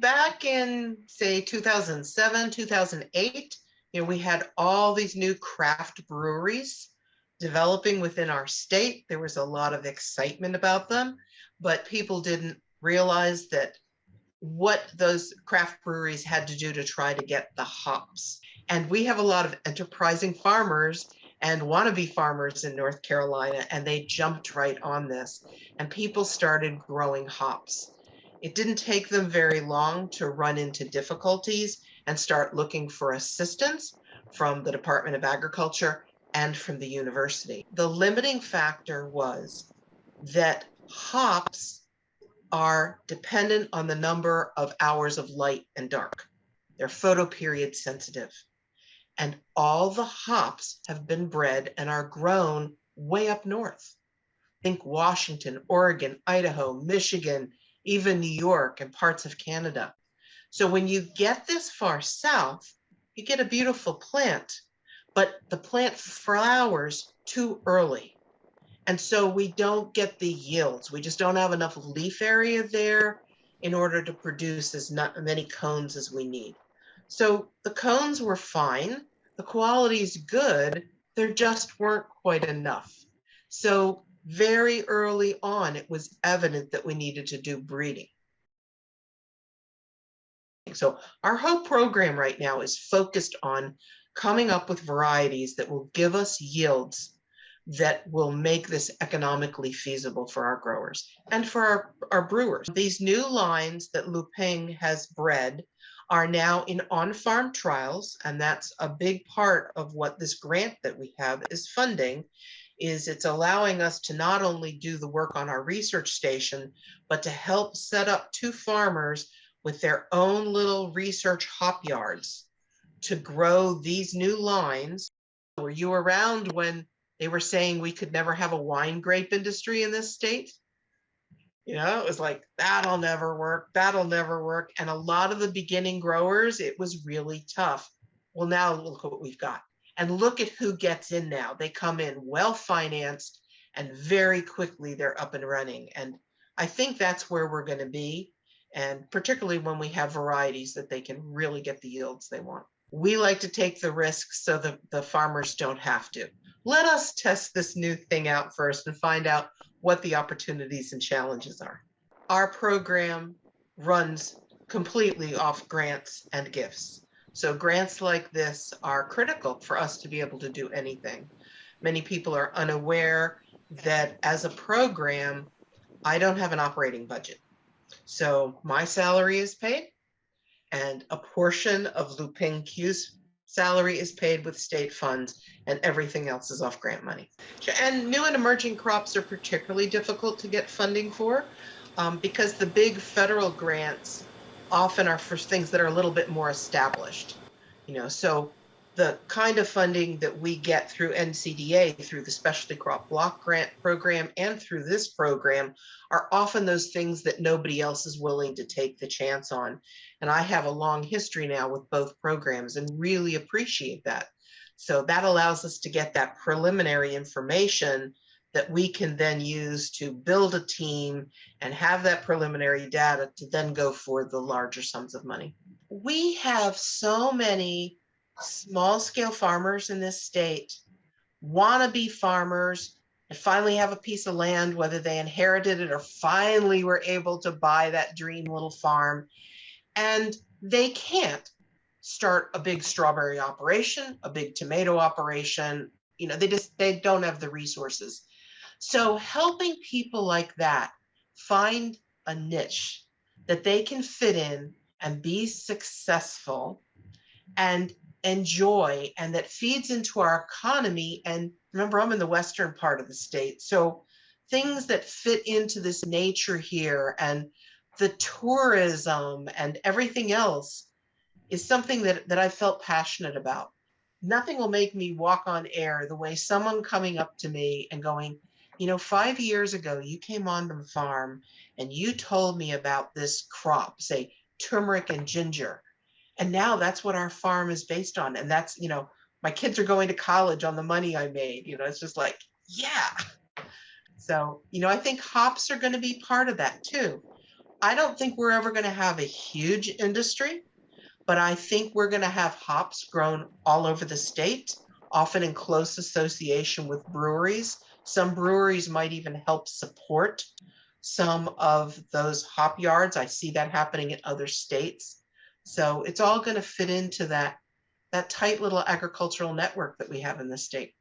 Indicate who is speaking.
Speaker 1: back in, say, 2007, 2008, we had all these new craft breweries developing within our state. There was a lot of excitement about them, but people didn't realize that what those craft breweries had to do to try to get the hops. And we have a lot of enterprising farmers and wannabe farmers in North Carolina, and they jumped right on this, and people started growing hops. It didn't take them very long to run into difficulties and start looking for assistance from the Department of Agriculture and from the university. The limiting factor was that hops are dependent on the number of hours of light and dark. They're photoperiod sensitive. And all the hops have been bred and are grown way up north. Think Washington, Oregon, Idaho, Michigan, even New York and parts of Canada. So when you get this far south, you get a beautiful plant, but the plant flowers too early. And so we don't get the yields. We just don't have enough leaf area there in order to produce as many cones as we need. So the cones were fine. The quality is good. There just weren't quite enough. So very early on, it was evident that we needed to do breeding. So our whole program right now is focused on coming up with varieties that will give us yields that will make this economically feasible for our growers and for our brewers. These new lines that Luping has bred are now in on-farm trials, and that's a big part of what this grant that we have is funding. It's allowing us to not only do the work on our research station, but to help set up 2 farmers with their own little research hop yards to grow these new lines. Were you around when they were saying we could never have a wine grape industry in this state? It was like, that'll never work, that'll never work. And a lot of the beginning growers, it was really tough. Well, now look what we've got. And look at who gets in now. They come in well-financed and very quickly they're up and running. And I think that's where we're going to be. And particularly when we have varieties that they can really get the yields they want. We like to take the risks so that the farmers don't have to. Let us test this new thing out first and find out what the opportunities and challenges are. Our program runs completely off grants and gifts. So grants like this are critical for us to be able to do anything. Many people are unaware that as a program, I don't have an operating budget. So my salary is paid, and a portion of Luping Q's salary is paid with state funds, and everything else is off grant money. And new and emerging crops are particularly difficult to get funding for because the big federal grants often are for things that are a little bit more established. So the kind of funding that we get through NCDA, through the Specialty Crop Block Grant Program, and through this program are often those things that nobody else is willing to take the chance on. And I have a long history now with both programs and really appreciate that. So that allows us to get that preliminary information that we can then use to build a team and have that preliminary data to then go for the larger sums of money. We have so many small-scale farmers in this state, wannabe farmers, and finally have a piece of land, whether they inherited it or finally were able to buy that dream little farm, and they can't start a big strawberry operation, a big tomato operation. They don't have the resources. So helping people like that find a niche that they can fit in and be successful and enjoy, and that feeds into our economy. And remember, I'm in the western part of the state, so things that fit into this nature here and the tourism and everything else is something that I felt passionate about. Nothing will make me walk on air the way someone coming up to me and going, 5 years ago, you came on the farm and you told me about this crop, say turmeric and ginger. And now that's what our farm is based on. And that's, my kids are going to college on the money I made. It's just like, yeah. So, I think hops are going to be part of that too. I don't think we're ever going to have a huge industry, but I think we're going to have hops grown all over the state, often in close association with breweries. Some breweries might even help support some of those hop yards. I see that happening in other states. So it's all going to fit into that tight little agricultural network that we have in the state.